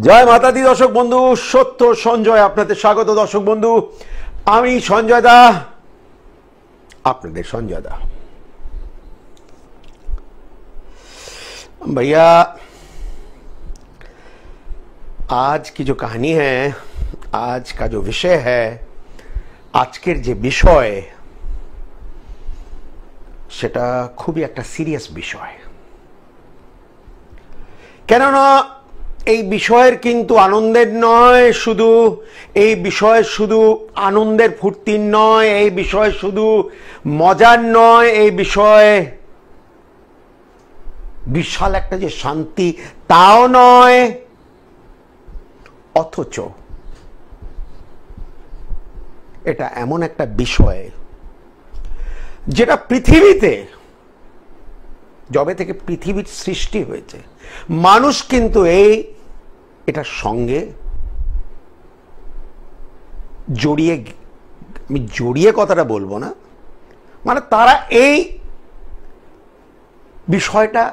জয় মাতা দি দর্শক বন্ধু, সত্য সঞ্জয় আপনাদের স্বাগত। দর্শক বন্ধু, আমি সঞ্জয় দা, আপনাদের সঞ্জয় দা। भैया आज की जो कहानी है, आज का जो विषय है, আজকের যে বিষয় সেটা খুবই একটা সিরিয়াস বিষয়। কেননা এই বিষয়ের কিন্তু আনন্দের নয়, শুধু এই বিষয় শুধু আনন্দের ফুর্তির নয়, এই বিষয় শুধু মজার নয়, এই বিষয় বিশাল একটা যে শান্তি তাও নয়, অথচ এটা এমন একটা বিষয় যেটা পৃথিবীতে যবে থেকে পৃথিবীর সৃষ্টি হয়েছে মানুষ কিন্তু এটার সঙ্গে জড়িয়ে কথাটা বলবো না, মানে তারা এই বিষয়টা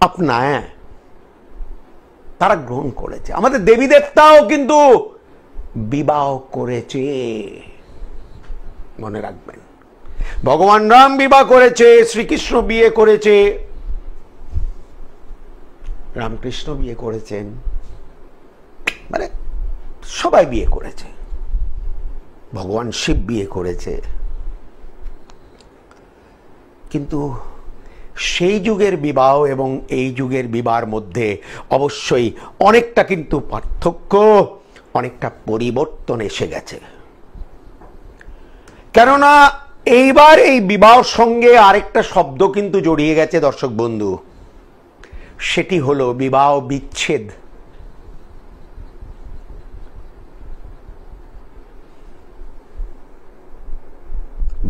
আপনায়, তারা গ্রহণ করেছে। আমাদের দেবী দেবতাও কিন্তু বিবাহ করেছে, মনে রাখবেন। ভগবান রাম বিবাহ করেছে, শ্রীকৃষ্ণ বিয়ে করেছে, রামকৃষ্ণ বিয়ে করেছেন, মানে সবাই বিয়ে করেছে, ভগবান শিব বিয়ে করেছে। কিন্তু সেই যুগের বিবাহ এবং এই যুগের বিবাহের মধ্যে অবশ্যই অনেকটা কিন্তু পার্থক্য, অনেকটা পরিবর্তন এসে গেছে। কেননা এইবার এই বিবাহের সঙ্গে আরেকটা শব্দ কিন্তু জড়িয়ে গেছে দর্শক বন্ধু, সেটি হলো বিবাহ বিচ্ছেদ।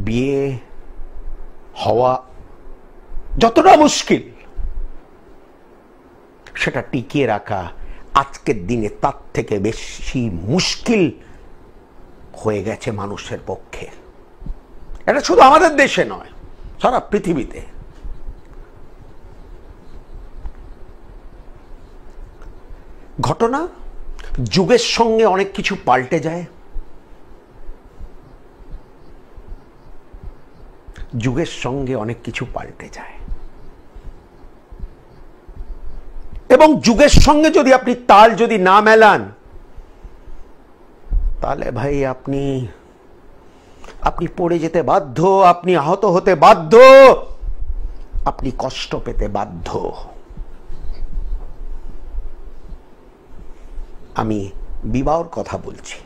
বিয়ে হওয়া যতটা মুশকিল, সেটা টিকিয়ে রাখা আজকের দিনে তার থেকে বেশি মুশকিল হয়ে গেছে মানুষের পক্ষে। এটা শুধু আমাদের দেশে নয়, সারা পৃথিবীতে। ঘটনা যুগের সঙ্গে অনেক কিছু পাল্টে যায়, যুগের সঙ্গে অনেক কিছু পাল্টে যায়, এবং যুগের সঙ্গে যদি আপনি তাল যদি না মেলান, তাহলে ভাই আপনি পড়ে যেতে বাধ্য, আপনি আহত হতে বাধ্য, আপনি কষ্ট পেতে বাধ্য। আমি বিবাহর কথা বলছি।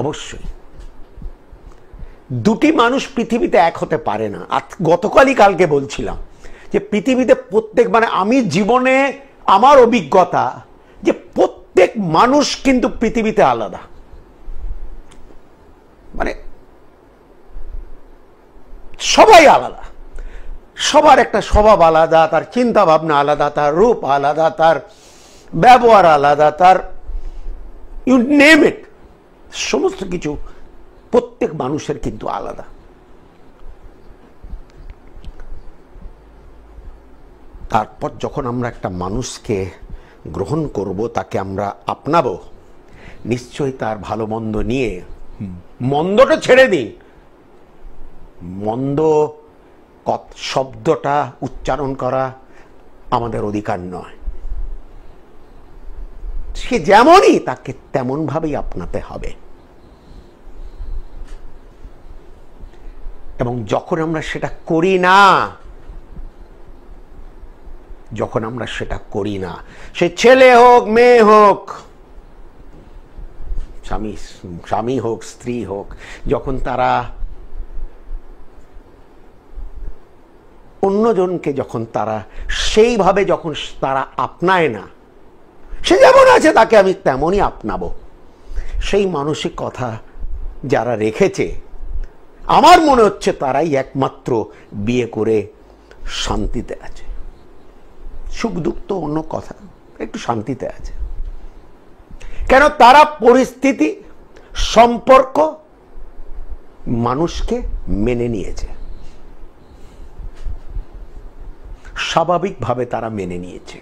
অবশ্যই দুটি মানুষ পৃথিবীতে এক হতে পারে না। গতকালই কালকে বলছিলাম যে পৃথিবীতে প্রত্যেক, মানে আমি জীবনে আমার অভিজ্ঞতা যে প্রত্যেক মানুষ কিন্তু পৃথিবীতে আলাদা, মানে সবাই আলাদা, সবার একটা স্বভাব আলাদা, তার চিন্তা ভাবনা আলাদা, তার রূপ আলাদা, তার ব্যবহার আলাদা, তার ইউ নেম ইট, সমস্ত কিছু প্রত্যেক মানুষের কিন্তু আলাদা। তারপর যখন আমরা একটা মানুষকে গ্রহণ করব, তাকে আমরা আপনাবো, নিশ্চয়ই তার ভালো মন্দ নিয়ে, মন্দটা ছেড়ে দিন, মন্দ শব্দটা উচ্চারণ করা আমাদের অধিকার নয়। সে যেমনই, তাকে তেমন ভাবেই আপনাতে হবে। এবং যখন আমরা সেটা করি না, যখন আমরা সেটা করি না, সে ছেলে হোক, মেয়ে হোক, স্বামী হোক, স্ত্রী হোক, যখন তারা অন্যজনকে যখন তারা সেইভাবে যখন তারা আপনায় না, সে যেমন আছে তাকে আমি তেমনই আপনাবো, সেই মানসিক কথা যারা রেখেছে, আমার মনে হচ্ছে তারাই একমাত্র বিয়ে করে শান্তিতে আছে। সুখ দুঃখ তো অন্য কথা, একটু শান্তিতে আছে। কেন? তারা পরিস্থিতি, সম্পর্ক, মানুষকে মেনে নিয়েছে। স্বাভাবিকভাবে তারা মেনে নিয়েছে।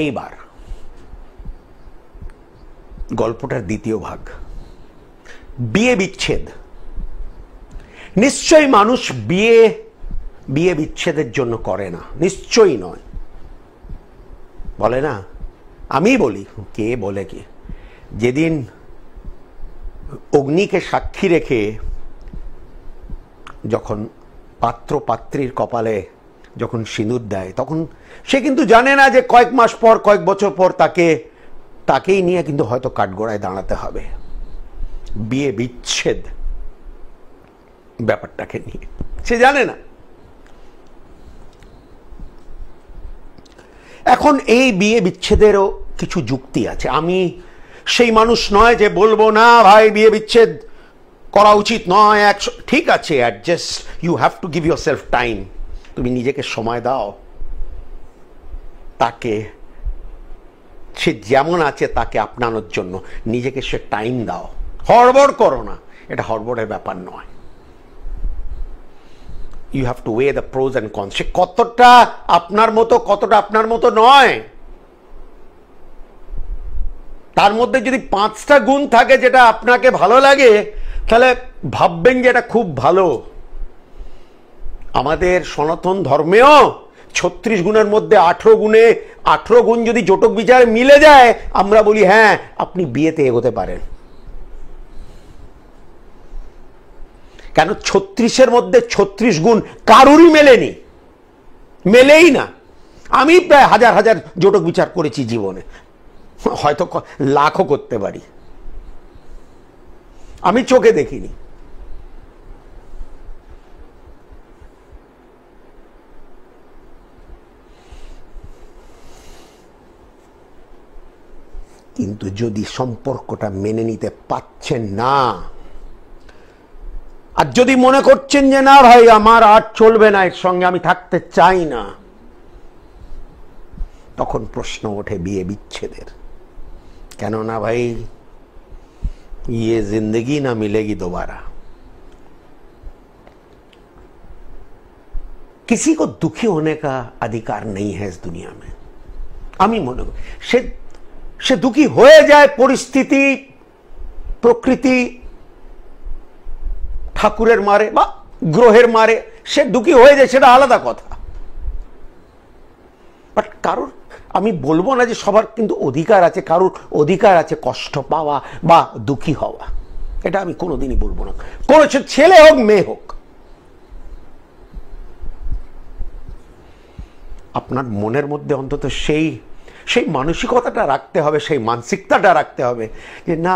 এইবার গল্পটার দ্বিতীয় ভাগ, বিয়ে বিচ্ছেদ। নিশ্চয়ই মানুষ বিয়ে বিচ্ছেদের জন্য করে না, নিশ্চয়ই নয়। বলে না, আমি বলি, কে বলে কি, যেদিন অগ্নিকে সাক্ষী রেখে যখন পাত্র পাত্রীর কপালে যখন সিঁদুর দেয়, তখন সে কিন্তু জানে না যে কয়েক মাস পর, কয়েক বছর পর তাকেই নিয়ে কিন্তু হয়তো কাঠগড়ায় দাঁড়াতে হবে। বিয়ে বিচ্ছেদ ব্যাপারটাকে নিয়ে সে জানে না। এখন এই বিয়ে বিচ্ছেদেরও কিছু যুক্তি আছে। আমি সেই মানুষ নয় যে বলবো না ভাই বিয়ে বিচ্ছেদ করা উচিত নয়, ঠিক আছে, adjust, you have to give yourself time. তুমি নিজেকে সময় দাও, তাকে, সে যেমন আছে তাকে আপনানোর জন্য নিজেকে সে টাইম দাও, হড়বড় করো না। এটা হড়বড়ের ব্যাপার নয়। You have to weigh the pros and cons. সে কতটা আপনার মতো, কতটা আপনার মতো নয়, তার মধ্যে যদি 5টা গুণ থাকে যেটা আপনাকে ভালো লাগে, তাহলে ভাববেন যে এটা খুব ভালো। আমাদের সনাতন ধর্মেও 36 গুণের মধ্যে 18 গুণ যদি জটক বিচারে মিলে যায়, আমরা বলি হ্যাঁ আপনি বিয়েতে এগোতে পারেন। কেন 36-এর মধ্যে 36 গুণ কারুরই মেলেই না। আমি প্রায় হাজার জটক বিচার করেছি জীবনে, হয়তো লাখও করতে পারি, আমি চোখে দেখিনি। কিন্তু যদি সম্পর্কটা মেনে নিতে পারছেন না, আর যদি মনে করছেন যে না ভাই আমার আর চলবে না, এর সঙ্গে আমি থাকতে চাই না, তখন প্রশ্ন ওঠে বিয়ে বিচ্ছেদের। কেননা ভাই ये जिंदगी ना मिलेगी दोबारा। किसी को दुखी होने का अधिकार नहीं है इस दुनिया में। আমি মনে করি সে দুঃখী হয়ে যায়, পরিস্থিতি, প্রকৃতি, ঠাকুরের মারে বা গ্রহের মারে সে দুঃখী হয়ে যায়, সেটা আলাদা কথা। বাট কারোর, আমি বলবো না যে সবার কিন্তু অধিকার আছে, কারোর অধিকার আছে কষ্ট পাওয়া বা দুঃখী হওয়া, এটা আমি কোনোদিনই বলবো না, কোন ছেলে হোক মেয়ে হোক। আপনার মনের মধ্যে অন্তত সেই মানসিকতাটা রাখতে হবে, সেই মানসিকতাটা রাখতে হবে যে না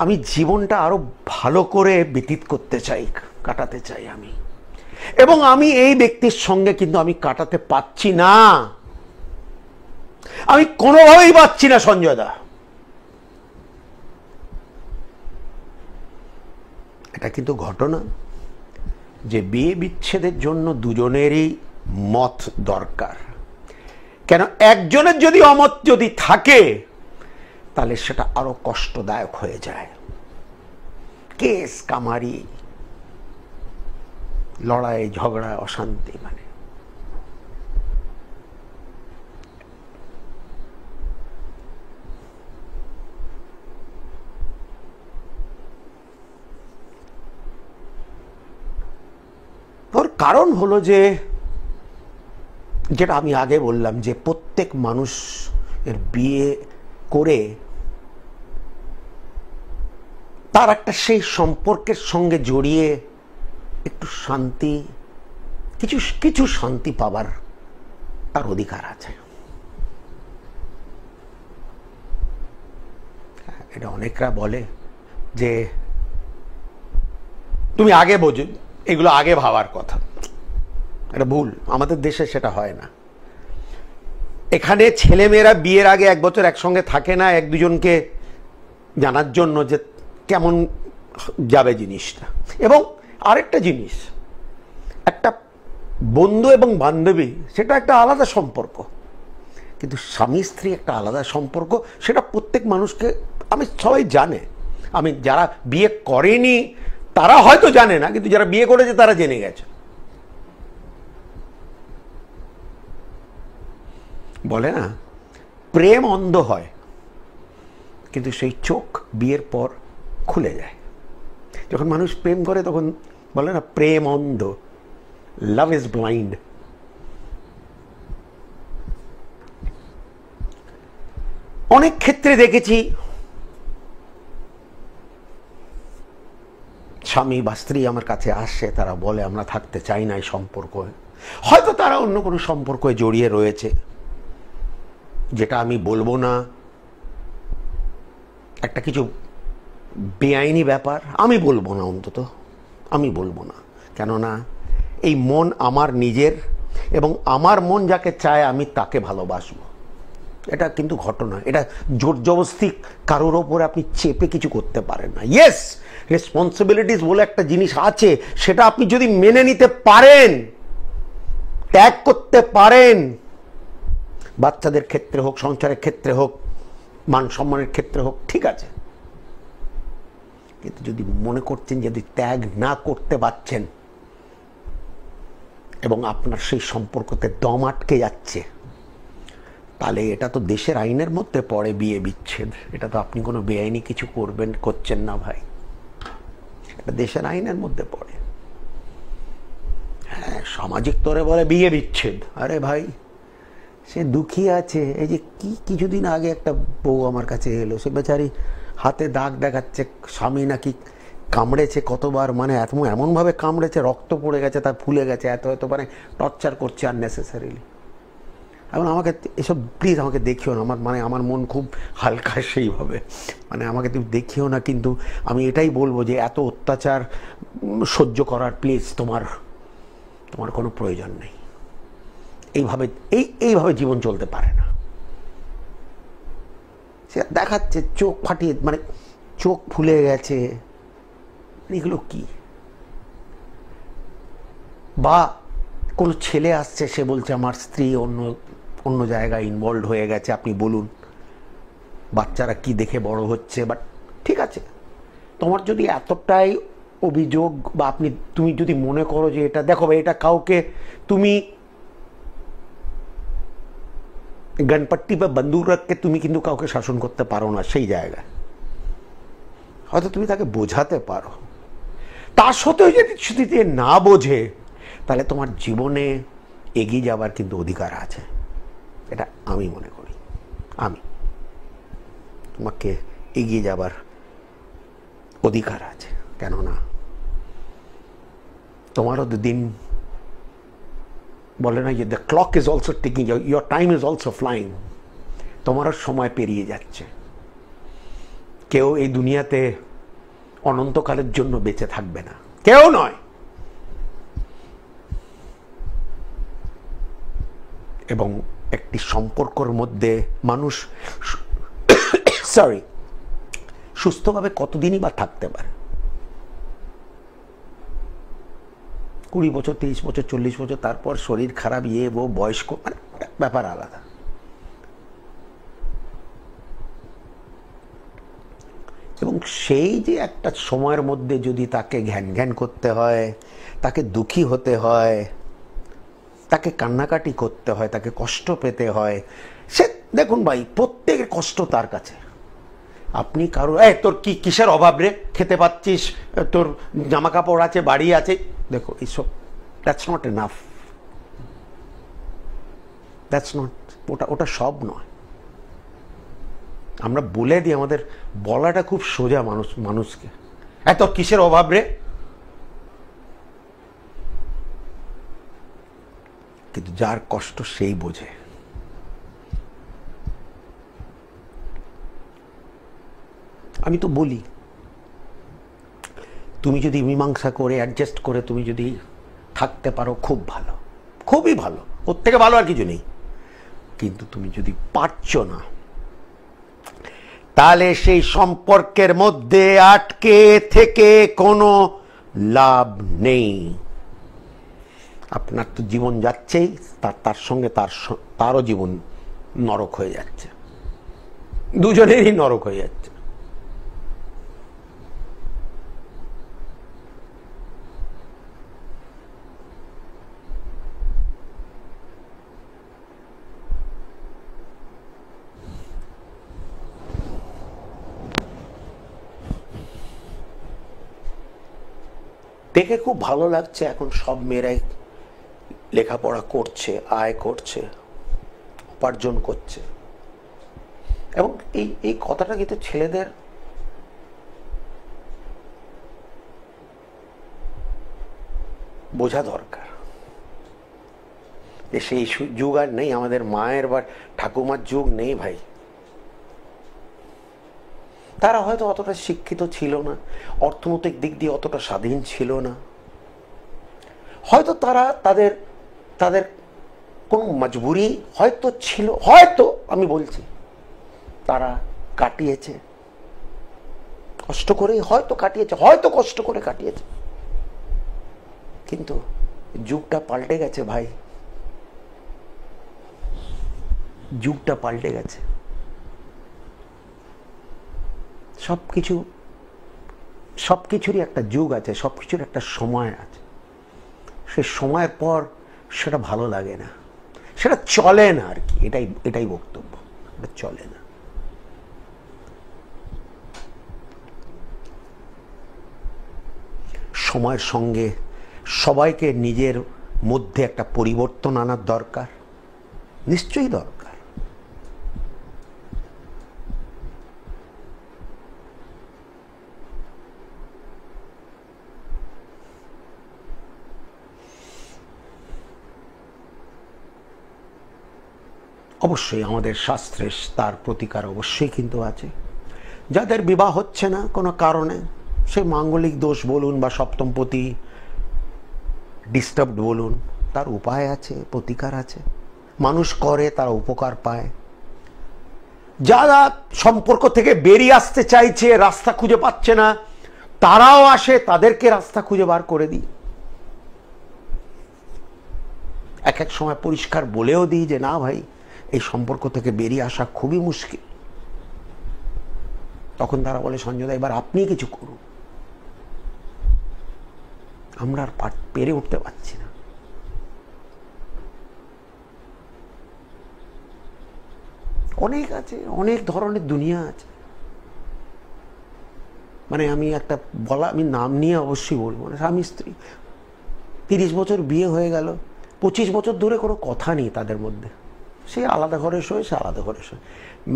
আমি জীবনটা আরো ভালো করে ব্যতীত করতে চাই, কাটাতে চাই আমি, এবং আমি এই ব্যক্তির সঙ্গে কিন্তু আমি কাটাতে পাচ্ছি না, আমি কোনোভাবেই পাচ্ছি না। সঞ্জয় দা, এটা কিন্তু ঘটনা যে বিয়ে বিচ্ছেদের জন্য দুজনেরই মত দরকার। কেন একজনের যদি অমত যদি থাকে তাহলে সেটা আরো কষ্টদায়ক হয়ে যায়, কেস কামারি, লড়াই ঝগড়া, অশান্তি। মানে ওর কারণ হলো যে যেটা আমি আগে বললাম যে প্রত্যেক মানুষ এর বিয়ে করে তার একটা সেই সম্পর্কের সঙ্গে জড়িয়ে একটু শান্তি, কিছু শান্তি পাবার তার অধিকার আছে। এটা অনেকরা বলে যে তুমি আগে বোঝো, এগুলো আগে ভাবার কথা, এটা ভুল। আমাদের দেশে সেটা হয় না। এখানে ছেলেমেয়েরা বিয়ের আগে 1 বছর একসঙ্গে থাকে না, এক দুজনকে জানার জন্য যে কেমন যাবে জিনিসটা। এবং আরেকটা জিনিস, একটা বন্ধু এবং বান্ধবী সেটা একটা আলাদা সম্পর্ক, কিন্তু স্বামী স্ত্রী একটা আলাদা সম্পর্ক। সেটা প্রত্যেক মানুষকে, আমি সবাই জানে, আমি যারা বিয়ে করেনি তারা হয়তো জানে না, কিন্তু যারা বিয়ে করেছে তারা জেনে গেছে। বলে না, প্রেম অন্ধ হয়, কিন্তু সেই চোখ বিয়ের পর খুলে যায়। যখন মানুষ প্রেম করে তখন বলে না, প্রেম অন্ধ, লাভ ইজ ব্লাইন্ড। অনেক ক্ষেত্রে দেখেছি স্বামী বা স্ত্রী আমার কাছে আসে, তারা বলে আমরা থাকতে চাই না এই সম্পর্কে। হয়তো তারা অন্য কোনো সম্পর্কে জড়িয়ে রয়েছে, যেটা আমি বলবো না, একটা কিছু বেআইনি ব্যাপার, আমি বলবো না, অন্তত আমি বলবো না। কেননা এই মন আমার নিজের, এবং আমার মন যাকে চায় আমি তাকে ভালোবাসবো। এটা কিন্তু ঘটনা, এটা জোর জবরদস্তি কারোর ওপরে আপনি চেপে কিছু করতে পারেন না। ইয়েস, রেসপন্সিবিলিটিস বলে একটা জিনিস আছে, সেটা আপনি যদি মেনে নিতে পারেন, ত্যাগ করতে পারেন, বাচ্চাদের ক্ষেত্রে হোক, সংসারের ক্ষেত্রে হোক, মান সম্মানের ক্ষেত্রে হোক, ঠিক আছে। কিন্তু যদি মনে করছেন যদি ত্যাগ না করতে পারছেন এবং আপনার সেই সম্পর্কতে দম আটকে যাচ্ছে, তাহলে এটা তো দেশের আইনের মধ্যে পড়ে, বিয়ে বিচ্ছেদ। এটা তো আপনি কোনো বেআইনি কিছু করছেন না ভাই, এটা দেশের আইনের মধ্যে পড়ে। হ্যাঁ, সামাজিক স্তরে বলে বিয়ে বিচ্ছেদ। আরে ভাই, সে দুঃখী আছে। এই যে কিছুদিন আগে একটা বউ আমার কাছে এলো, সে বেচারি হাতে দাগ দেখাচ্ছে, স্বামী নাকি কামড়েছে কতবার, মানে এমনভাবে কামড়েছে, রক্ত পড়ে গেছে, তার ফুলে গেছে, এত মানে টর্চার করছে আননেসেসারিলি। এখন আমাকে এসব প্লিজ আমাকে দেখিও না, আমার মন খুব হালকা সেইভাবে, মানে আমাকে তুমি দেখিও না। কিন্তু আমি এটাই বলবো যে এত অত্যাচার সহ্য করার প্লিজ তোমার কোনো প্রয়োজন নেই। এইভাবে জীবন চলতে পারে না। সে দেখাচ্ছে চোখ ফাটিয়ে, মানে চোখ ফুলে গেছে, এগুলো কি? বা কোনো ছেলে আসছে, সে বলছে আমার স্ত্রী অন্য জায়গায় ইনভলভ হয়ে গেছে, আপনি বলুন বাচ্চারা কি দেখে বড় হচ্ছে। বাট ঠিক আছে, তোমার যদি এতটাই অভিযোগ, বা তুমি যদি মনে করো যে এটা, দেখো ভাই, এটা কাউকে তুমি গণপট্টি বা বন্দুক রাখকে তুমি কিন্তু কাউকে শাসন করতে পারো না। সেই জায়গায় হয়তো তুমি তাকে বোঝাতে পারো, তার সত্ত্বেও যদি না বোঝে, তাহলে তোমার জীবনে এগিয়ে যাবার কিন্তু অধিকার আছে। এটা আমি মনে করি, তোমাকে এগিয়ে যাবার অধিকার আছে। কেননা তোমারও দিন, বলে না যে the clock is also ticking, your time is also flying. তোমারও সময় পেরিয়ে যাচ্ছে। কেউ এই দুনিয়াতে অনন্তকালের জন্য বেঁচে থাকবে না, কেউ নয়। এবং একটি সম্পর্কের মধ্যে মানুষ সুস্থভাবে কতদিনই বা থাকতে পারে? 20 বছর, 30 বছর, 40 বছর, তারপর শরীর খারাপ, বয়স্ক, মানে ব্যাপার আলাদা। এবং সেই যে একটা সময়ের মধ্যে যদি তাকে ঘ্যান করতে হয়, তাকে দুঃখী হতে হয়, তাকে কান্নাকাটি করতে হয়, তাকে কষ্ট পেতে হয়, সে দেখুন ভাই, প্রত্যেকের কষ্ট তার কাছে। আপনি কারো তোর কিসের অভাব রে, খেতে পাচ্ছিস, তোর জামা কাপড় আছে, বাড়ি আছে, দেখো এইসব, that's not enough, that's not, ওটা সব নয়। আমরা বলে দিই, আমাদের বলাটা খুব সোজা মানুষকে, তোর কিসের অভাব রে, কিন্তু যার কষ্ট সেই বোঝে। আমি তো বলি, তুমি যদি মীমাংসা করে, অ্যাডজাস্ট করে তুমি যদি থাকতে পারো, খুব ভালো, খুবই ভালো, ওর থেকে ভালো আর কিছু নেই। কিন্তু তুমি যদি পারছো না, তাহলে সেই সম্পর্কের মধ্যে আটকে থেকে কোনো লাভ নেই। আপনার তো জীবন যাচ্ছেই, তার সঙ্গে তারও জীবন নরক হয়ে যাচ্ছে, দুজনেরই নরক হয়ে যাচ্ছে। দেখে খুব ভালো লাগছে এখন সব মেয়েরাই লেখাপড়া করছে, আয় করছে, উপার্জন করছে। এবং এই কথাটা কিন্তু ছেলেদের বোঝা দরকার যে সেই যুগ আর নেই, আমাদের মায়ের বা ঠাকুমার যুগ নেই ভাই। তারা হয়তো অতটা শিক্ষিত ছিল না, অর্থনৈতিক দিক দিয়ে অতটা স্বাধীন ছিল না, হয়তো তারা তাদের তাদের কোনো মজবুরি হয়তো ছিল, হয়তো আমি বলছি তারা কাটিয়েছে কষ্ট করে, হয়তো কাটিয়েছে, হয়তো কষ্ট করে কাটিয়েছে। কিন্তু যুগটা পাল্টে গেছে ভাই, যুগটা পাল্টে গেছে। সবকিছুরই একটা যুগ আছে, সবকিছুর একটা সময় আছে। সে সময়ের পর সেটা ভালো লাগে না, সেটা চলে না আর কি। এটাই বক্তব্য, এটা চলে না। সময়ের সঙ্গে সবাইকে নিজের মধ্যে একটা পরিবর্তন আনার দরকার, নিশ্চয়ই দরকার। অবশ্যই আমাদের শাস্ত্রে তার প্রতিকার অবশ্যই কিন্তু আছে। যাদের বিবাহ হচ্ছে না কোনো কারণে, সে মাঙ্গলিক দোষ বলুন বা সপ্তমপতি ডিস্টার্বড বলুন, তার উপায় আছে, প্রতিকার আছে। মানুষ করে, তারা উপকার পায়। যারা সম্পর্ক থেকে বেরিয়ে আসতে চাইছে, রাস্তা খুঁজে পাচ্ছে না, তারাও আসে, তাদেরকে রাস্তা খুঁজে বার করে দিই। এক সময় পরিষ্কার বলেও দিই যে না ভাই, এই সম্পর্ক থেকে বেরিয়ে আসা খুবই মুশকিল। তখন তারা বলে সঞ্জয় দা এবার আপনি কিছু করুন, আমরা আর পেরে উঠতে পারছি না। অনেক আছে, অনেক ধরনের দুনিয়া আছে। মানে আমি একটা আমি নাম নিয়ে অবশ্যই বলবো না, স্বামী স্ত্রী 30 বছর বিয়ে হয়ে গেল, 25 বছর ধরে কোনো কথা নেই তাদের মধ্যে, সে আলাদা ঘরে শোয়, সে আলাদা ঘরে শোয়।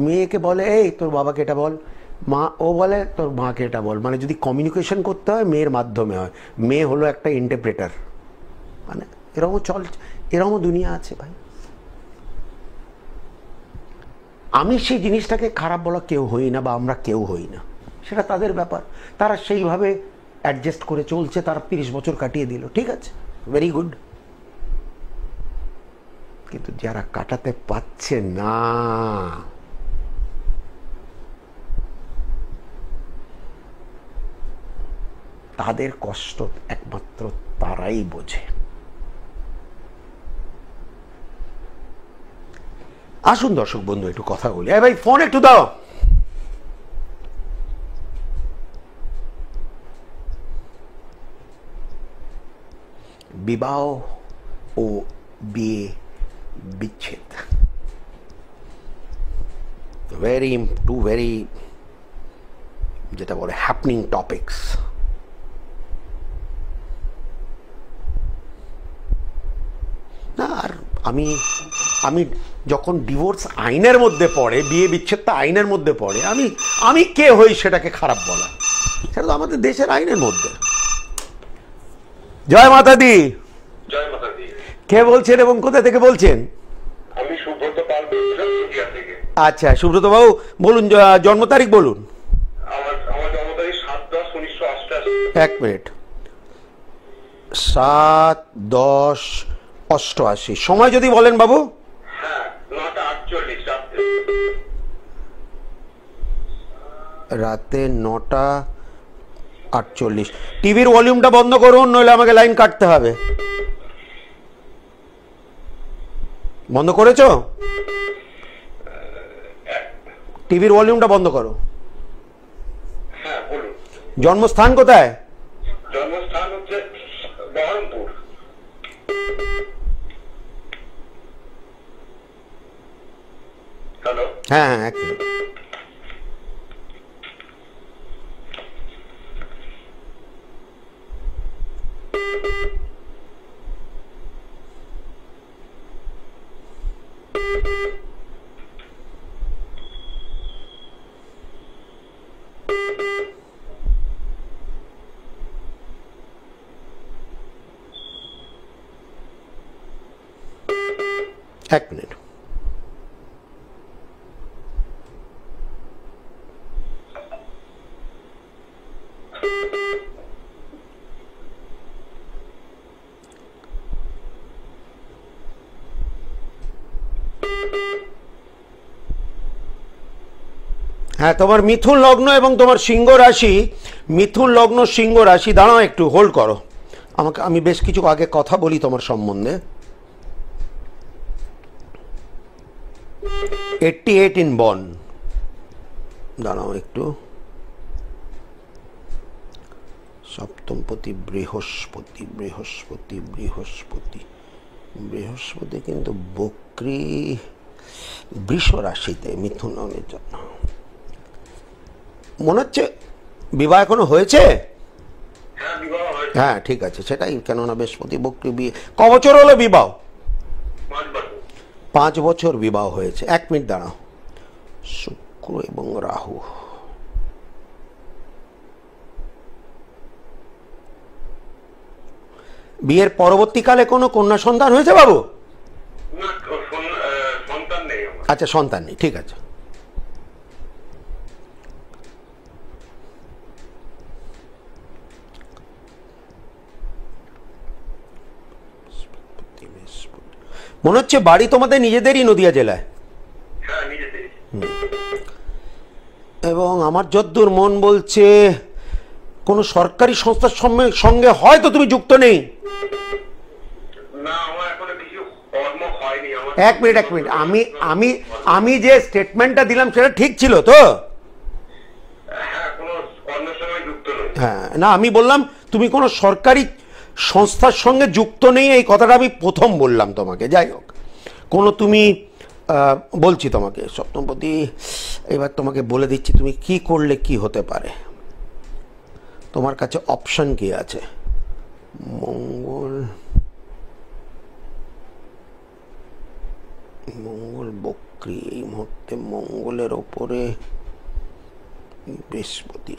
মেয়েকে বলে এই তোর বাবাকে এটা বল, মা ও বলে তোর মাকে এটা বল। মানে যদি কমিউনিকেশন করতে হয় মেয়ের মাধ্যমে হয়, মেয়ে হলো একটা ইন্টারপ্রেটার। মানে এরকমও দুনিয়া আছে ভাই। আমি সেই জিনিসটাকে খারাপ বলা কেউ হই না, বা আমরা কেউ হই না, সেটা তাদের ব্যাপার। তারা সেইভাবে অ্যাডজাস্ট করে চলছে, তারা 30 বছর কাটিয়ে দিল, ঠিক আছে, ভেরি গুড। কিন্তু যারা কাটাতে পারছে না, তাদের কষ্ট একমাত্র তারাই বোঝে। আসুন দর্শক বন্ধু একটু কথা বলি। ভাই ফোন একটু দাও। বিবাহ ও বিয়ে বিচ্ছেদ, টু ভেরি যেটা বলে হ্যাপনিং টপিকস। না, আর আমি যখন ডিভোর্স আইনের মধ্যে পড়ে, বিয়ে বিচ্ছেদটা আইনের মধ্যে পড়ে, আমি কে হই সেটাকে খারাপ বলা? সেটা তো আমাদের দেশের আইনের মধ্যে। জয় মাতা দি। জয় মাতা দি। কে বলছেন এবং কোথা থেকে বলছেন? আমি সুব্রত পাল থেকে। আচ্ছা সুব্রত বাবু বলুন, জন্ম তারিখ বলুন। আমার জন্ম তারিখ 7/10/1988। 1 মিনিট, 7/10/88। সময় যদি বলেন বাবু। হ্যাঁ, 9:48 রাতে 9:48। টিভির ভলিউমটা বন্ধ করুন, নইলে আমাকে লাইন কাটতে হবে। বন্ধ করেছো? টিভির ভলিউমটা বন্ধ করো। হ্যাঁ বলুন। জন্মস্থান কোথায়? জন্মস্থান হচ্ছে বহরমপুর। হ্যালো। হ্যাঁ, 1 মিনিট। এক মিনিট। হ্যাঁ, তোমার মিথুন লগ্ন এবং তোমার সিংহ রাশি, মিথুন লগ্ন সিংহ রাশি। দাঁড়াও একটু, হোল্ড করো আমাকে, আমি বেশ কিছু আগে কথা বলি তোমার সম্বন্ধে। 88 ইন বন। দাঁড়াও একটু। সপ্তমপতি বৃহস্পতি, বৃহস্পতি বৃহস্পতি বৃহস্পতি কিন্তু বক্রী বৃষ রাশিতে, মিথুন লগ্নের জন্য। মনে হচ্ছে বিবাহ এখনো হয়েছে? হ্যাঁ, বিবাহ হয়েছে। হ্যাঁ ঠিক আছে, সেটাই, কেননা বৃহস্পতি বক্রী বিয়ে। ক বছর হলো বিবাহ? 5 বছর। 5 বছর বিবাহ হয়েছে। এক মিনিট দাঁড়াও। শুক্র এবং রাহু, বিয়ের পরবর্তীকালে কোনো কন্যা সন্তান হয়েছে বাবু? না, সন্তান নেই আমার। আচ্ছা, সন্তান নেই, ঠিক আছে। মনে হচ্ছে বাড়ি তোমাদের নিজেদেরই নদিয়া জেলায়। হ্যাঁ, নিজেদের। এবং আমার যদ্দূর মন বলছে কোনো সরকারি সংস্থার সঙ্গে হয়তো তুমি যুক্ত নেই। না, আমার এখনো কিছু কর্ম হয়নি আমার। এক মিনিট, এক মিনিট, আমি আমি আমি যে স্টেটমেন্টটা দিলাম সেটা ঠিক ছিল তো? হ্যাঁ, কোনো কর্মের সঙ্গে যুক্ত নই। হ্যাঁ, না আমি বললাম তুমি কোনো সরকারি সংস্থার সঙ্গে যুক্ত নেই, এই কথাটা আমি প্রথম বললাম তোমাকে। যাই হোক, কোনো তুমি বলছি তোমাকে সপ্তমপতি, এবার তোমাকে বলে দিচ্ছি তুমি কি করলে কি হতে পারে। তোমার কাছে অপশন কি আছে? মঙ্গল, মঙ্গল বক্রী, এই মুহূর্তে মঙ্গলের ওপরে বৃহস্পতি।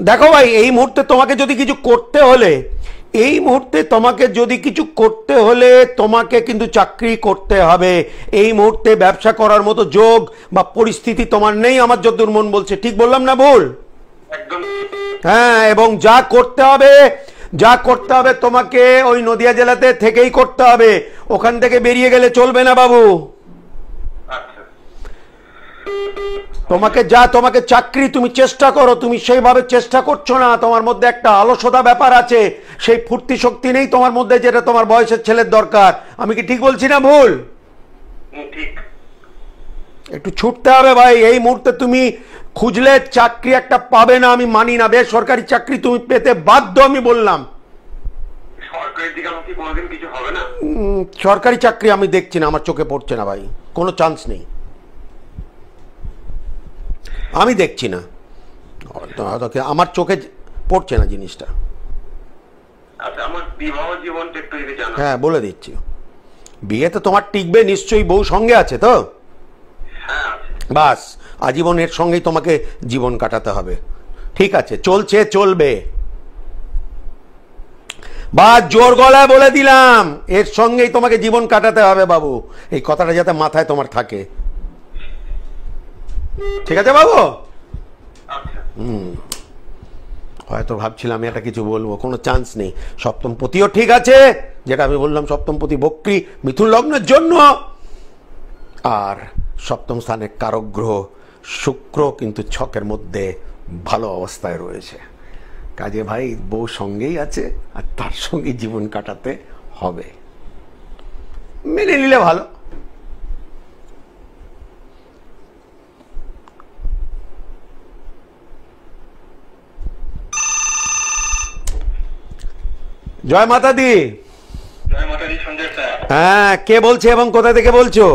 দেখো ভাই, এই মুহূর্তে তোমাকে যদি কিছু করতে হলে, এই মুহূর্তে তোমাকে যদি কিছু করতে হলে তোমাকে কিন্তু চাকরি করতে হবে। এই মুহূর্তে ব্যবসা করার মতো যোগ বা পরিস্থিতি তোমার নেই, আমার যতদূর মন বলছে। ঠিক বললাম না ভুল? একদম। হ্যাঁ, এবং যা করতে হবে, যা করতে হবে তোমাকে ওই নদিয়া জেলাতে থেকেই করতে হবে, ওখান থেকে বেরিয়ে গেলে চলবে না বাবু। আচ্ছা। তোমাকে চাকরি, তুমি চেষ্টা করো, তুমি সেইভাবে চেষ্টা করছো না। তোমার মধ্যে একটা অলসতা ব্যাপার আছে, সেই ফুর্তি শক্তি নেই তোমার মধ্যে, যেটা তোমার বয়সের ছেলের দরকার। আমি কি ঠিক বলছি না ভুল? ঠিক। একটু ছুটতে হবে ভাই। এই মুহূর্তে তুমি খুঁজলে চাকরি একটা পাবে না, আমি মানি না। বেসরকারি চাকরি তুমি পেতে বাধ্য, আমি বললাম। সরকারের দিকে আমার কি কোনোদিন কিছু হবে না? সরকারি চাকরি আমি দেখছি না, আমার চোখে পড়ছে না ভাই, কোনো চান্স নেই, আমি দেখছি না, আমার চোখে পড়ছে না জিনিসটা। আচ্ছা, আমার বিবাহ জীবনটা একটু যদি জানা। হ্যাঁ, বলে দিচ্ছি। বিয়ে তো তোমার টিকবে নিশ্চয়ই, বউ সঙ্গে আছে তো? হ্যাঁ, আছে। বাস, আজীবন এর সঙ্গেই তোমাকে জীবন কাটাতে হবে। ঠিক আছে, চলছে, চলবে। বা জোর গলায় বলে দিলাম, এর সঙ্গেই তোমাকে জীবন কাটাতে হবে বাবু। এই কথাটা যাতে মাথায় তোমার থাকে। ঠিক আছে বাবু? আচ্ছা। হয়তো ভাবছিলাম এটা কিছু বলবো, কোনো চান্স নেই। সপ্তমপতিও ঠিক আছে, যেটা আমি বললাম, সপ্তমপতি বক্রী মিথুন লগ্নের জন্য। আর সপ্তম স্থানের কারক গ্রহ শুক্র কিন্তু ছকের মধ্যে ভালো অবস্থায় রয়েছে। কাজে ভাই বউ সঙ্গেই আছে, আর তার সঙ্গে জীবন কাটাতে হবে, মেনে নিলে ভালো। জয় মাতা দি। জয় মাতাজি সঞ্জয় স্যার। হ্যাঁ, কে বলছে এবং কোথা থেকে বলছো?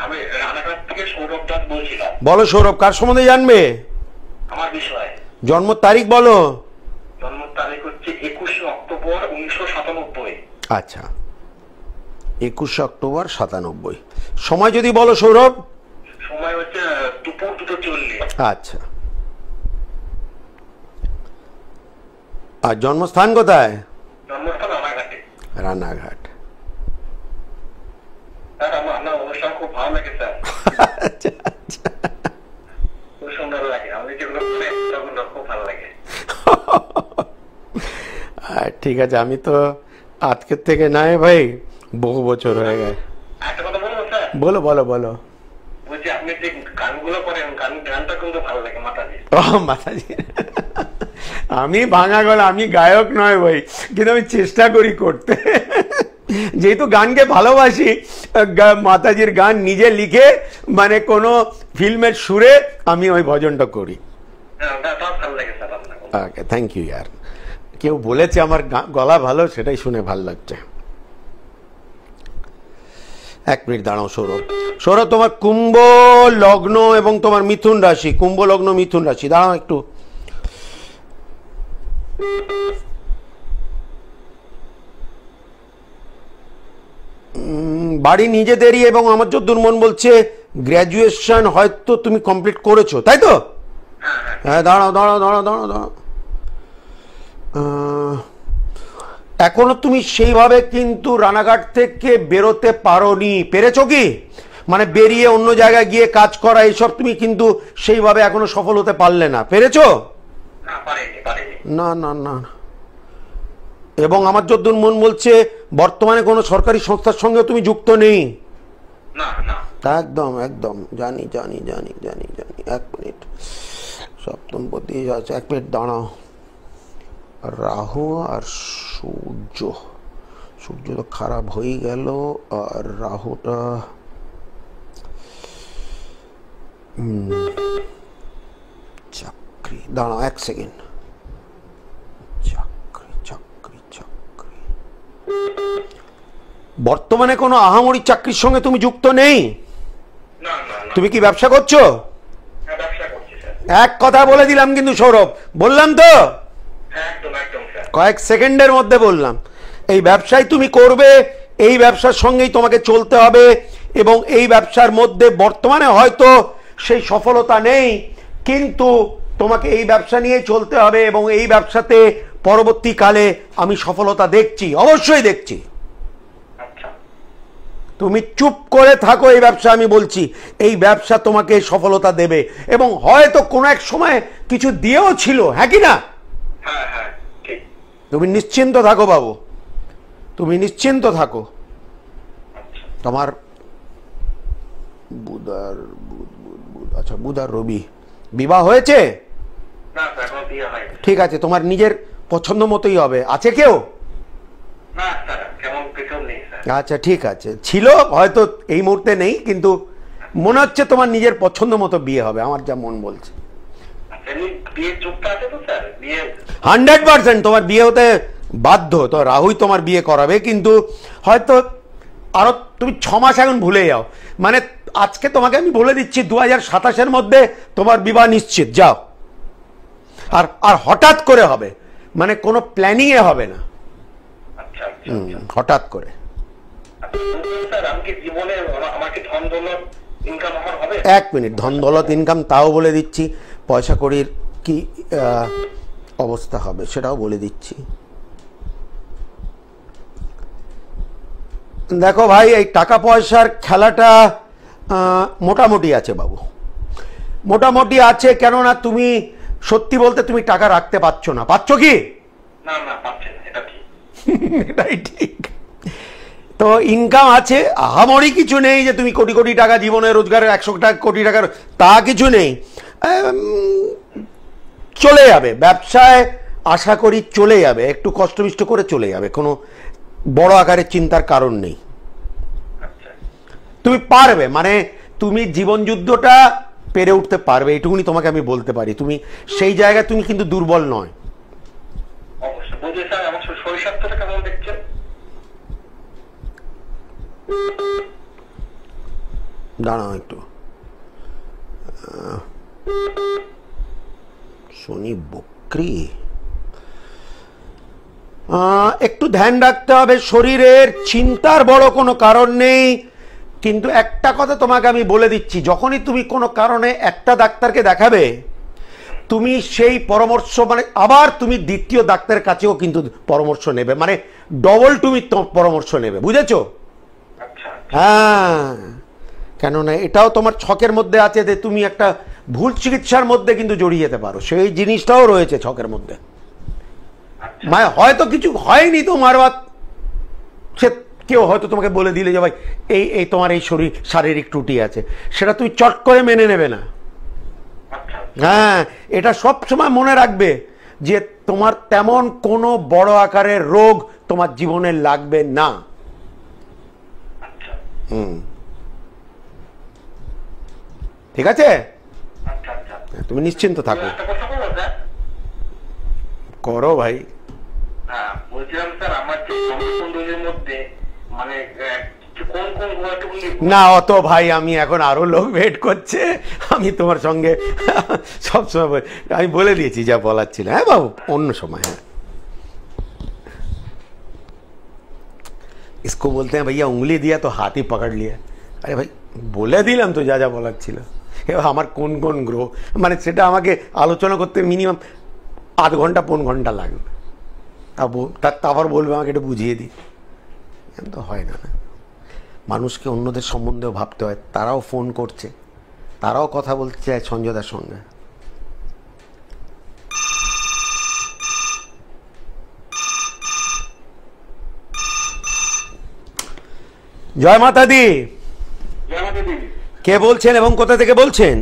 আমি রানাঘাট থেকে সৌরভ দাস বলছিলাম। বলো সৌরভ, কার সম্বন্ধে জানবে? আমার বিষয়। জন্ম তারিখ বলো। জন্ম তারিখ হচ্ছে 21 অক্টোবর 1997। আচ্ছা, 21 অক্টোবর 97। সময় যদি বলো সৌরভ। সময় হচ্ছে দুপুর 2:40। আচ্ছা, আর জন্মস্থান কোথায়? জন্মস্থান রানাঘাটে। রানাঘাট। ঠিক আছে, আমি তো আজকের থেকে নাই ভাই, বহু বছর হয়ে গেছে। একটা কথা বলবো স্যার? বলো বলো বলো। বলছি আপনি যে গানগুলো করেন, গানটা কিন্তু ভালো লাগে মাতাজি। ও মাতাজি, আমি ভাঙা গলা, আমি গায়ক নয় ভাই, কিন্তু আমি চেষ্টা করি করতে। যেহেতু গানকে ভালোবাসি, মাতাজির গান নিজে লিখে মানে কোনো ফিল্মের সুরে আমি ওই ভজনটা করি। ভালো লাগে স্যার আপনার। ওকে, থ্যাংক ইউ ইয়ার। কেউ বলেছে আমার গলা ভালো, সেটাই শুনে ভালো লাগছে। এক মিনিট দাঁড়াও সৌরভ। সৌরভ, তোমার কুম্ভ লগ্ন এবং তোমার মিথুন রাশি, কুম্ভ লগ্ন মিথুন রাশি, দাঁড়াও একটু। বাড়ি নিজেদেরই, এবং আমার যদ্দূর মন বলছে গ্র্যাজুয়েশন হয়তো তুমি কমপ্লিট করেছো, তাই তো? হ্যাঁ, দাঁড়াও দাঁড়াও দাঁড়াও দাঁড়াও দাঁড়াও। এখনো তুমি সেইভাবে কিন্তু রানাঘাট থেকে বেরোতে পারোনি, পেরেছো কি? মানে বেরিয়ে অন্য জায়গায় গিয়ে কাজ করা, এইসব তুমি কিন্তু সেইভাবে এখনো সফল হতে পারলে না, পেরেছো? না না না। এবং আমার যদ্দূর মন বলছে বর্তমানে কোনো সরকারি সংস্থার সঙ্গে তুমি যুক্ত নেই। না না, একদম একদম, জানি জানি জানি জানি জানি। এক মিনিট, সপ্তমপতি আছে, এক মিনিট দাঁড়াও। রাহু আর সূর্য, সূর্য তো খারাপ হয়ে গেল, আর রাহুটা চাকরি, দাঁড়াও এক সেকেন্ড। চাকরি চাকরি চাকরি, বর্তমানে কোনো আহামরি চাকরির সঙ্গে তুমি যুক্ত নেই। তুমি কি ব্যবসা করছো? এক কথা বলে দিলাম কিন্তু সৌরভ, বললাম তো, কয়েক সেকেন্ডের মধ্যে বললাম। এই ব্যবসায় তুমি করবে, এই ব্যবসার সঙ্গেই তোমাকে চলতে হবে, এবং এই ব্যবসার মধ্যে বর্তমানে হয়তো সেই সফলতা নেই, কিন্তু তোমাকে এই ব্যবসা নিয়ে চলতে হবে, এবং এই ব্যবসাতে পরবর্তীকালে আমি সফলতা দেখছি, অবশ্যই দেখছি। তুমি চুপ করে থাকো, এই ব্যবসা আমি বলছি, এই ব্যবসা তোমাকে সফলতা দেবে, এবং হয়তো কোনো এক সময় কিছু দিয়েও ছিল, হ্যাঁ কি না? তুমি নিশ্চিন্ত থাকো বাবু, তুমি নিশ্চিন্ত থাকো। তোমার আচ্ছা, বুধ আর রবি বিবাহ হয়েছে? ঠিক আছে, তোমার নিজের পছন্দ মতোই হবে। আছে কেউ? আচ্ছা ঠিক আছে, ছিল হয়তো, এই মুহূর্তে নেই, কিন্তু মনে হচ্ছে তোমার নিজের পছন্দ মতো বিয়ে হবে, আমার যা মন বলছে। 100% তোমার বিয়ে হতে বাধ্য, তো রাহুই তোমার বিয়ে করাবে, কিন্তু হয়তো আরো তুমি 6 মাস এখন ভুলে যাও। মানে আজকে তোমাকে আমি বলে দিচ্ছি 2027-এর মধ্যে তোমার বিবাহ নিশ্চিত, যাও। আর আর হঠাৎ করে হবে, মানে কোনো প্ল্যানিং এ হবে না, হঠাৎ করে। এক মিনিট, ধন দৌলত ইনকাম তাও বলে দিচ্ছি, পয়সা কড়ির কি অবস্থা হবে সেটাও বলে দিচ্ছি। দেখো ভাই, এই টাকা পয়সার খেলাটা মোটামুটি আছে বাবু, মোটামুটি আছে। কেননা তুমি সত্যি বলতে তুমি টাকা রাখতে পারছো না, পাচ্ছ কি? এটাই ঠিক। তো ইনকাম আছে, আহামরি কিছু নেই যে তুমি কোটি কোটি টাকা জীবনে রোজগারের 100 কোটি টাকার, তা কিছু নেই। চলে যাবে ব্যবসায়, আশা করি চলে যাবে, একটু কষ্টবিষ্ট করে চলে যাবে, কোনো বড় আকারের চিন্তার কারণ নেই। তুমি পারবে, মানে তুমি জীবন যুদ্ধটা পেরে উঠতে পারবে, এইটুকুনি তোমাকে আমি বলতে পারি। তুমি সেই জায়গায় তুমি কিন্তু দুর্বল নয়। দাঁড়াও একটু, শনি বক্রি, একটু ধ্যান রাখতে হবে শরীরের, চিন্তার বড় কোনো কারণ নেই। কিন্তু একটা কথা তোমাকে আমি বলে দিচ্ছি, যখনই তুমি কোনো কারণে একটা ডাক্তারকে দেখাবে, তুমি সেই পরামর্শ, মানে আবার তুমি দ্বিতীয় ডাক্তারের কাছেও কিন্তু পরামর্শ নেবে, মানে ডবল তুমি পরামর্শ নেবে, বুঝেছো? হ্যাঁ, কেননা এটাও তোমার ছকের মধ্যে আছে যে তুমি একটা ভুল চিকিৎসার মধ্যে কিন্তু জড়িয়ে যেতে পারো, সেই জিনিসটাও রয়েছে ছকের মধ্যে। মানে হয়তো কিছু হয়নি তোমার, বা সে কেউ হয়তো তোমাকে বলে দিলে যে ভাই এই এই তোমার এই শারীরিক ত্রুটি আছে, সেটা তুমি চট করে মেনে নেবে না। আচ্ছা হ্যাঁ, এটা সব সময় মনে রাখবে যে তোমার তেমন কোনো বড় আকারের রোগ তোমার জীবনে লাগবে না। আচ্ছা ঠিক আছে, আচ্ছা আচ্ছা। তুমি নিশ্চিন্ত থাকো। একটা কথা বলবো স্যার? করো ভাই। হ্যাঁ বলছিলাম স্যার, আমার যে 24 দিনের মধ্যে মানে কোন কোন গ্রহ একটু বলি? না অত ভাই, আমি এখন আরো লোক ওয়েট করছে, আমি তোমার সঙ্গে সবসময় আমি বলে দিয়েছি যা বলার ছিল। হ্যাঁ বাবু, অন্য সময়। হ্যাঁ, इसको बोलते हैं भैया उंगली दिया तो हाथ ही पकड़ लिया। আরে ভাই বলে দিলাম তো যা যা বলার ছিল। এবার আমার কোন কোন গ্রহ, মানে সেটা আমাকে আলোচনা করতে মিনিমাম আধ ঘন্টা 5 ঘন্টা লাগবে। তারপর বলবে আমাকে একটু বুঝিয়ে দিই, এমন তো হয় না। মানুষকে অন্যদের সম্বন্ধেও ভাবতে হয়, তারাও ফোন করছে, তারাও কথা বলতে চায় সঞ্জয়দার সঙ্গে। জয় মাতা দি। জয় মাতা দি। কে বলছেন এবং কোথা থেকে বলছেন?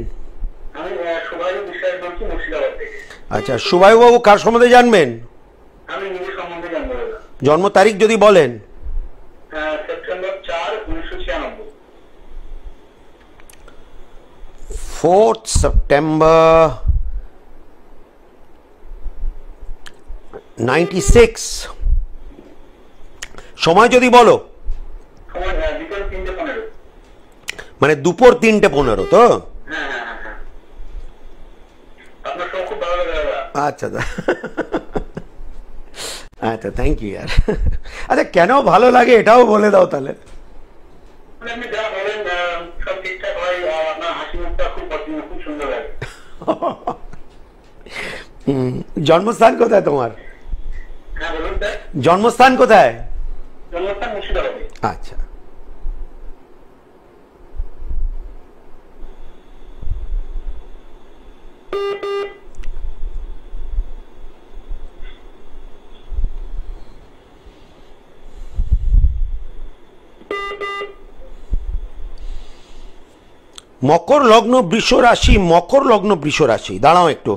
আমি সুভায়ু বিশ্বাস বলছি, মুর্শিদাবাদ থেকে। আচ্ছা, সুভায়ু বাবু কার সম্বন্ধে জানবেন? আমি নিজের সম্বন্ধে জানতে পারলাম। জন্ম তারিখ যদি বলেন। সেপ্টেম্বর 4, 1996। 4th September 96। সময় যদি বলো। সময় বিকেল 3:15। মানে দুপুর 3:15 তো? হ্যাঁ হ্যাঁ হ্যাঁ। আপনার সব খুব ভালো লাগে দাদা। আচ্ছা আচ্ছা, থ্যাংক ইউ ইয়ার। আচ্ছা, কেন ভালো লাগে এটাও বলে দাও তাহলে। আপনি যা বলেন সব ঠিকঠাক হয়, আপনার হাসি মুখটা খুব পছন্দ, খুব সুন্দর লাগে। জন্মস্থান কোথায় তোমার? হ্যাঁ বলুন স্যার। জন্মস্থান কোথায়? জন্মস্থান মুর্শিদাবাদে। আচ্ছা, মকর লগ্ন বৃষ রাশি, মকর লগ্ন বৃষ রাশি। দাঁড়াও একটু।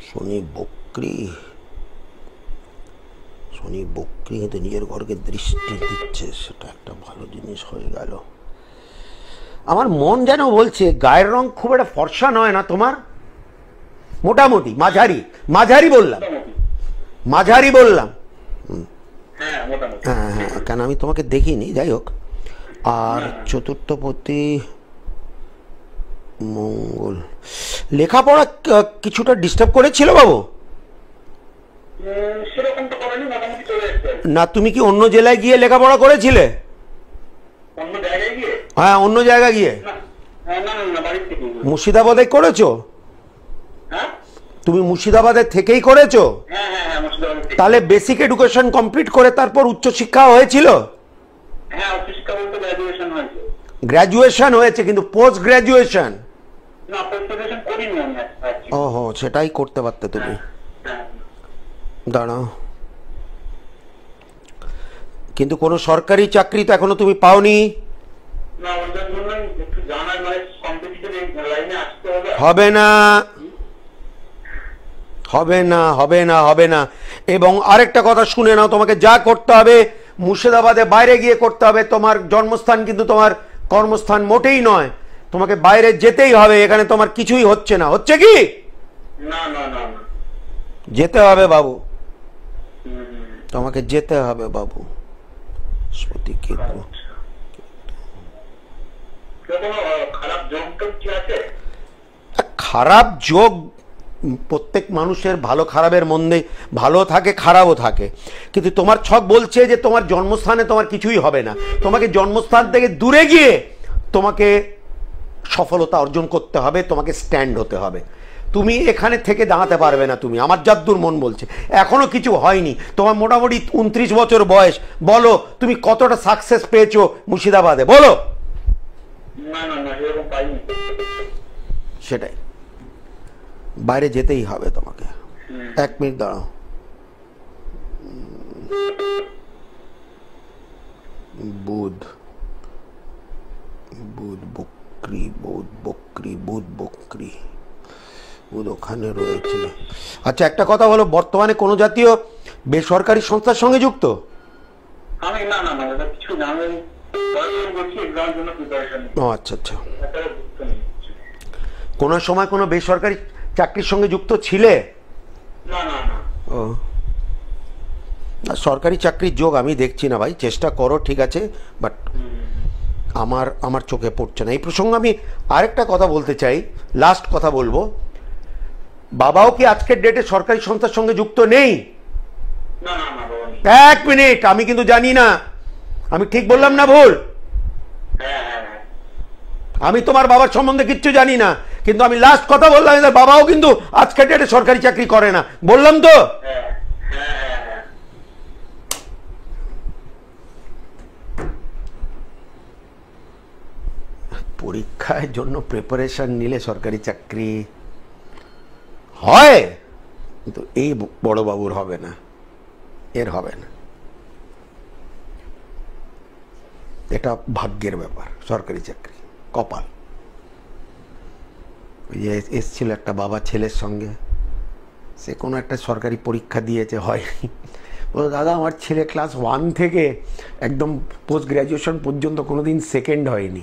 শনি বক্রী, শনি বক্রী কিন্তু নিজের ঘরকে দৃষ্টি দিচ্ছে, সেটা একটা ভালো জিনিস হয়ে গেল। আমার মন যেন বলছে গায়ের রং খুব একটা ফর্সা নয় না তোমার, মোটামুটি মাঝারি। মাঝারি বললাম, মাঝারি বললাম। হ্যাঁ হ্যাঁ, কেন আমি তোমাকে দেখিনি, যাই হোক। আর চতুর্থপতি মঙ্গল। লেখাপড়া কিছুটা ডিস্টার্ব করেছিল বাবু? না, তুমি কি অন্য জেলায় গিয়ে লেখাপড়া করেছিলে? হ্যাঁ, অন্য জায়গায় গিয়ে। মুর্শিদাবাদে করেছো? তুমি মুর্শিদাবাদের থেকেই করেছো? তাহলে বেসিক এডুকেশন কমপ্লিট করে তারপর উচ্চশিক্ষা হয়েছিল? গ্র্যাজুয়েশন হয়েছে, কিন্তু পোস্ট গ্র্যাজুয়েশন? ওহো, সেটাই করতে পারতে তুমি। দাঁড়াও, কিন্তু কোনো সরকারি চাকরি তো এখনো তুমি পাওনি। হবে না, হবে না, হবে না, হবে না। এবং আরেকটা কথা শুনে নাও, তোমাকে যা করতে হবে মুর্শিদাবাদে বাইরে গিয়ে করতে হবে। তোমার জন্মস্থান কিন্তু তোমার কর্মস্থান মোটেই নয়, তোমাকে বাইরে যেতেই হবে। এখানে তোমার কিছুই হচ্ছে না, হচ্ছে কি? যেতে হবে বাবু, তোমাকে যেতে হবে বাবু। খারাপ যোগ প্রত্যেক মানুষের ভালো খারাপের মধ্যে ভালো থাকে, খারাপও থাকে, কিন্তু তোমার ছক বলছে যে তোমার জন্মস্থানে তোমার কিছুই হবে না। তোমাকে জন্মস্থান থেকে দূরে গিয়ে তোমাকে সফলতা অর্জন করতে হবে, তোমাকে স্ট্যান্ড হতে হবে। তুমি এখানে থেকে দাঁড়াতে পারবে না, তুমি আমার যদ্দূর মন বলছে এখনো কিছু হয়নি। তোমার মোটামুটি 29 বছর বয়স, বলো তুমি কতটা সাকসেস পেয়েছো মুর্শিদাবাদে, বলো। না না না, এরকম পাইনি। সেটাই, বাইরে যেতেই হবে তোমাকে। 1 মিনিট দাঁড়াও। বুধ বুধ বকরি, বুধ বকরি, বুধ বকরি, বুধ ওখানে রয়েছে। আচ্ছা একটা কথা বলো, বর্তমানে কোনো জাতীয় বেসরকারি সংস্থার সঙ্গে যুক্ত? আমি না না না, এটা কিছু না, আমি পড়াশোনা করছি, এক্সামের জন্য প্রিপারেশন নিচ্ছি। ও আচ্ছা আচ্ছা। কোনো সময় কোনো বেসরকারি চাকরির সঙ্গে যুক্ত ছিলে? না না না। ও না, সরকারি চাকরির যোগ আমি দেখছি না ভাই, চেষ্টা করো ঠিক আছে, বাট আমার চোখে পড়ছে না। এই প্রসঙ্গে আমি আরেকটা কথা বলতে চাই, লাস্ট কথা বলবো। বাবাও কি আজকের ডেটে সরকারি সংস্থার সঙ্গে যুক্ত নেই? না না না বাবা নেই। 1 মিনিট, আমি কিন্তু জানি না আমি ঠিক বললাম না ভুল। হ্যাঁ হ্যাঁ হ্যাঁ। আমি তোমার বাবার সম্বন্ধে কিচ্ছু জানি না, কিন্তু আমি লাস্ট কথা বললাম, এদের বাবাও কিন্তু আজকের ডেটে সরকারি চাকরি করে না, বললাম তো। হ্যাঁ হ্যাঁ হ্যাঁ হ্যাঁ। পরীক্ষার জন্য প্রিপারেশন নিলে সরকারি চাকরি হয়, কিন্তু এই বড় বাবুর হবে না, এর হবে না। এটা ভাগ্যের ব্যাপার, সরকারি চাকরি কপাল। ওই যে এসছিল একটা বাবা ছেলের সঙ্গে, সে কোনো একটা সরকারি পরীক্ষা দিয়েছে, হয়নি। বলো দাদা আমার ছেলে ক্লাস 1 থেকে একদম পোস্ট গ্র্যাজুয়েশন পর্যন্ত কোনোদিন সেকেন্ড হয়নি,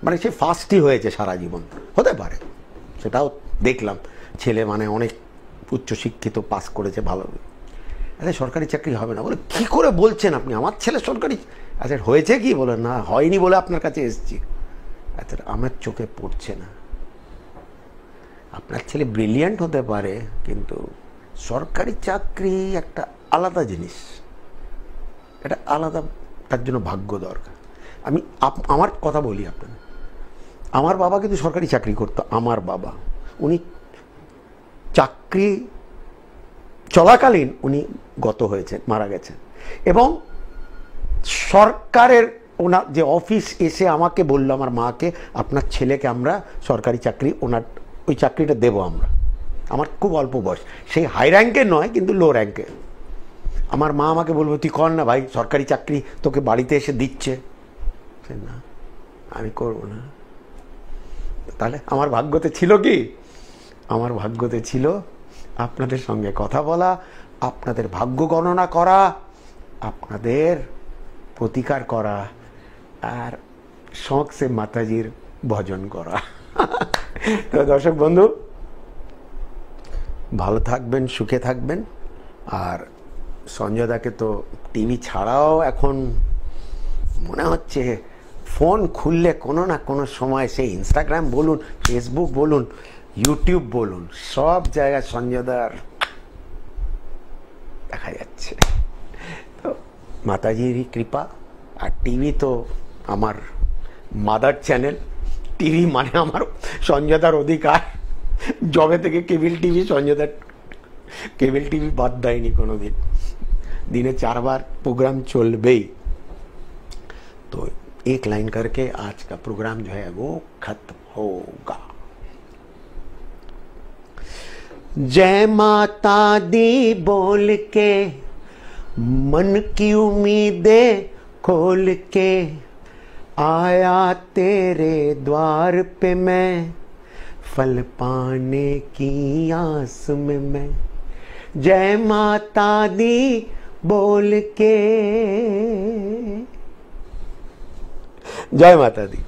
মানে সে ফার্স্টই হয়েছে সারা জীবন। হতে পারে, সেটাও দেখলাম, ছেলে মানে অনেক উচ্চশিক্ষিত, পাস করেছে ভালো। আচ্ছা সরকারি চাকরি হবে না বলে কী করে বলছেন আপনি? আমার ছেলে সরকারি, আচ্ছা হয়েছে কি? বলে না হয়নি বলে আপনার কাছে এসেছি। আচ্ছা আমার চোখে পড়ছে না। আপনার ছেলে ব্রিলিয়ান্ট হতে পারে, কিন্তু সরকারি চাকরি একটা আলাদা জিনিস, এটা আলাদা, তার জন্য ভাগ্য দরকার। আমি আমার কথা বলি আপনাদের, আমার বাবা কিন্তু সরকারি চাকরি করতো। আমার বাবা, উনি চাকরি চলাকালীন উনি গত হয়েছেন, মারা গেছেন, এবং সরকারের ওনার যে অফিস এসে আমাকে বললো, আমার মাকে, আপনার ছেলেকে আমরা সরকারি চাকরি, ওনার ওই চাকরিটা দেবো আমরা। আমার খুব অল্প বয়স, সেই হাই র্যাঙ্কে নয় কিন্তু লো র্যাঙ্কে। আমার মা আমাকে বলবো তুই কর না ভাই, সরকারি চাকরি তোকে বাড়িতে এসে দিচ্ছে। না আমি করবো না। তাহলে আমার ভাগ্যতে ছিল কি? আমার ভাগ্যতে ছিল আপনাদের সঙ্গে কথা বলা, আপনাদের ভাগ্য গণনা করা, আপনাদের প্রতিকার করা, আর শখ সে মাতাজির ভজন করা। তো দর্শক বন্ধু, ভালো থাকবেন, সুখে থাকবেন। আর সঞ্জয় দাকে তো টিভি ছাড়াও এখন মনে হচ্ছে ফোন খুললে কোনো না কোনো সময়, সেই ইনস্টাগ্রাম বলুন, ফেসবুক বলুন, ইউটিউব বলুন, সব জায়গায় সঞ্জয়দার দেখা যাচ্ছে। তো মাতাজিরই কৃপা। আর টিভি তো আমার মাদার চ্যানেল, টিভি মানে আমার সঞ্জয়দার অধিকার। জবে থেকে কেবল টিভি, সঞ্জয়দার केबल टीवी बात देयनी कोनो दिन, दिने 4 बार प्रोग्राम चलबेई। तो एक लाइन करके आज का प्रोग्राम जो है वो खत्म होगा। जय माता दी बोल के मन की उम्मीदें खोल के आया तेरे द्वार पे मैं, फल पाने की आस में मैं। जय माता दी बोल के, जय माता दी।